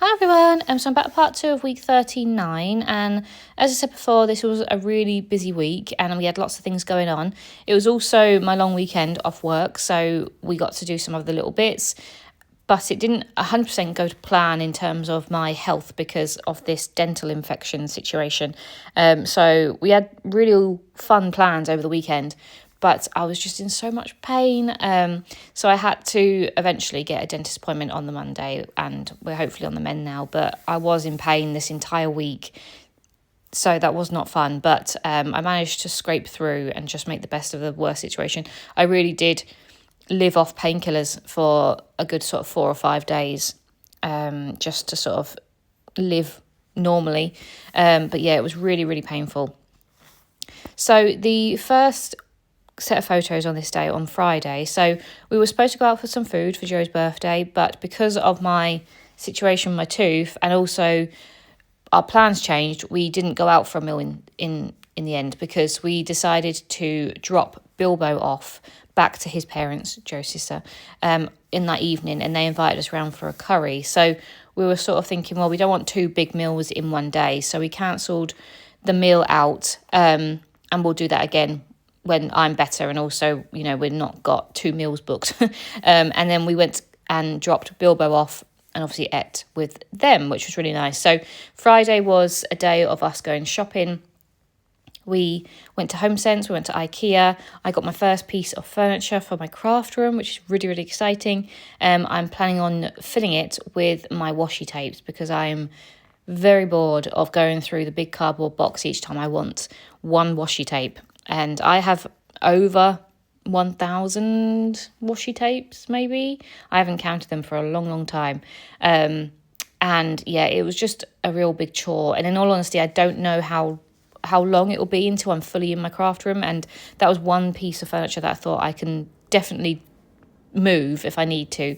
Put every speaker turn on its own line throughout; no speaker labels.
Hi everyone, so I'm back at part 2 of week 39, and as I said before, this was a really busy week and we had lots of things going on. It was also my long weekend off work, so we got to do some of the little bits, but it didn't 100% go to plan in terms of my health because of this dental infection situation. So we had really fun plans over the weekend, but I was just in so much pain. So I had to eventually get a dentist appointment on the Monday, and we're hopefully on the mend now. But I was in pain this entire week, so that was not fun. But I managed to scrape through and just make the best of the worst situation. I really did live off painkillers for a good sort of 4 or 5 days, just to sort of live normally. But yeah, it was really, really painful. So the first set of photos on this day on Friday. So we were supposed to go out for some food for Joe's birthday, but because of my situation with my tooth and also our plans changed, we didn't go out for a meal in the end because we decided to drop Bilbo off back to his parents, Joe's sister, in that evening, and they invited us around for a curry. So we were sort of thinking, well, we don't want 2 big meals in one day, so we cancelled the meal out, and we'll do that again when I'm better, and also, you know, we've not got 2 meals booked. And then we went and dropped Bilbo off and obviously ate with them, which was really nice. So Friday was a day of us going shopping. We went to HomeSense, we went to IKEA. I got my first piece of furniture for my craft room, which is really, really exciting. I'm planning on filling it with my washi tapes because I'm very bored of going through the big cardboard box each time I want one washi tape. And I have over 1,000 washi tapes, maybe. I haven't counted them for a long, long time. And yeah, it was just a real big chore. And in all honesty, I don't know how long it will be until I'm fully in my craft room. And that was one piece of furniture that I thought I can definitely move if I need to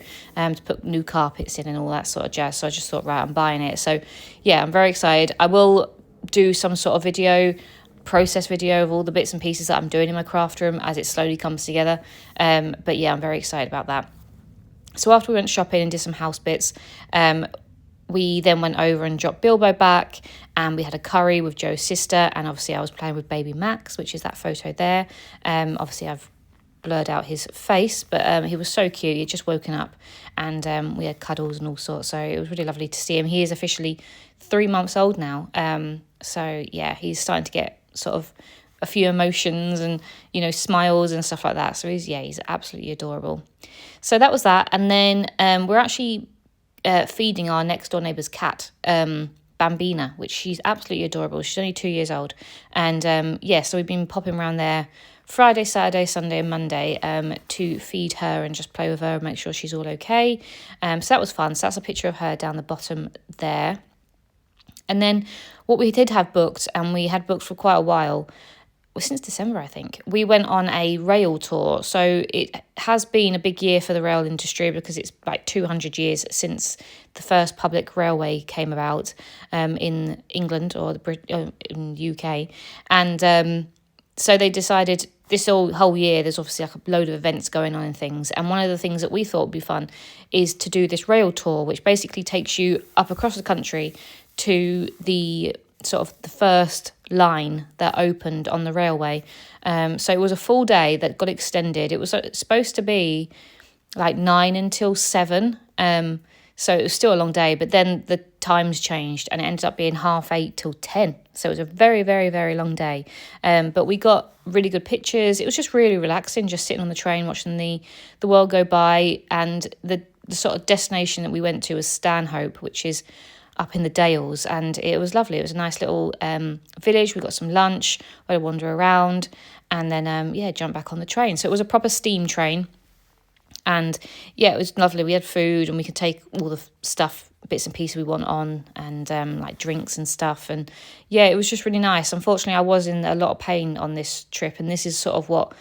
put new carpets in and all that sort of jazz. So I just thought, right, I'm buying it. So yeah, I'm very excited. I will do some sort of process video of all the bits and pieces that I'm doing in my craft room as it slowly comes together. But yeah, I'm very excited about that. So after we went shopping and did some house bits, we then went over and dropped Bilbo back, and we had a curry with Joe's sister, and obviously I was playing with baby Max, which is that photo there. Obviously I've blurred out his face, but he was so cute. He had just woken up, and we had cuddles and all sorts, so it was really lovely to see him. He is officially 3 months old now, so yeah, he's starting to get sort of a few emotions and, you know, smiles and stuff like that. So he's absolutely adorable. So that was that. And then we're actually feeding our next door neighbour's cat, Bambina, which she's absolutely adorable. She's only 2 years old. And yeah, so we've been popping around there Friday, Saturday, Sunday and Monday to feed her and just play with her and make sure she's all okay. So that was fun. So that's a picture of her down the bottom there. And then what we did have booked, and we had booked for quite a while, well, since December, I think, we went on a rail tour. So it has been a big year for the rail industry because it's like 200 years since the first public railway came about in England or in UK. And so they decided this whole year, there's obviously like a load of events going on and things. And one of the things that we thought would be fun is to do this rail tour, which basically takes you up across the country to the sort of the first line that opened on the railway. So it was a full day that got extended. It was supposed to be like 9 until 7. So it was still a long day, but then the times changed and it ended up being 8:30 till 10. So it was a very, very, very long day. But we got really good pictures. It was just really relaxing, just sitting on the train, watching the world go by. And the sort of destination that we went to was Stanhope, which is up in the Dales, and it was lovely. It was a nice little village. We got some lunch, we had a wander around, and then jump back on the train. So it was a proper steam train, and yeah, it was lovely. We had food, and we could take all the stuff, bits and pieces we want on, and like drinks and stuff. And yeah, it was just really nice. Unfortunately, I was in a lot of pain on this trip, and this is sort of what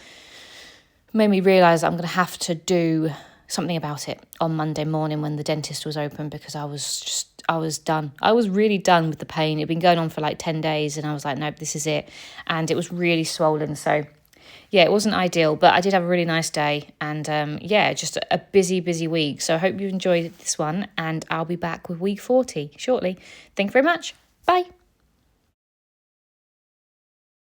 made me realise that I'm going to have to do something about it on Monday morning when the dentist was open, because I was done. I was really done with the pain. It'd been going on for like 10 days, and I was like, nope, this is it. And it was really swollen. So yeah, it wasn't ideal, but I did have a really nice day. And yeah, just a busy, busy week. So I hope you enjoyed this one. And I'll be back with week 40 shortly. Thank you very much. Bye.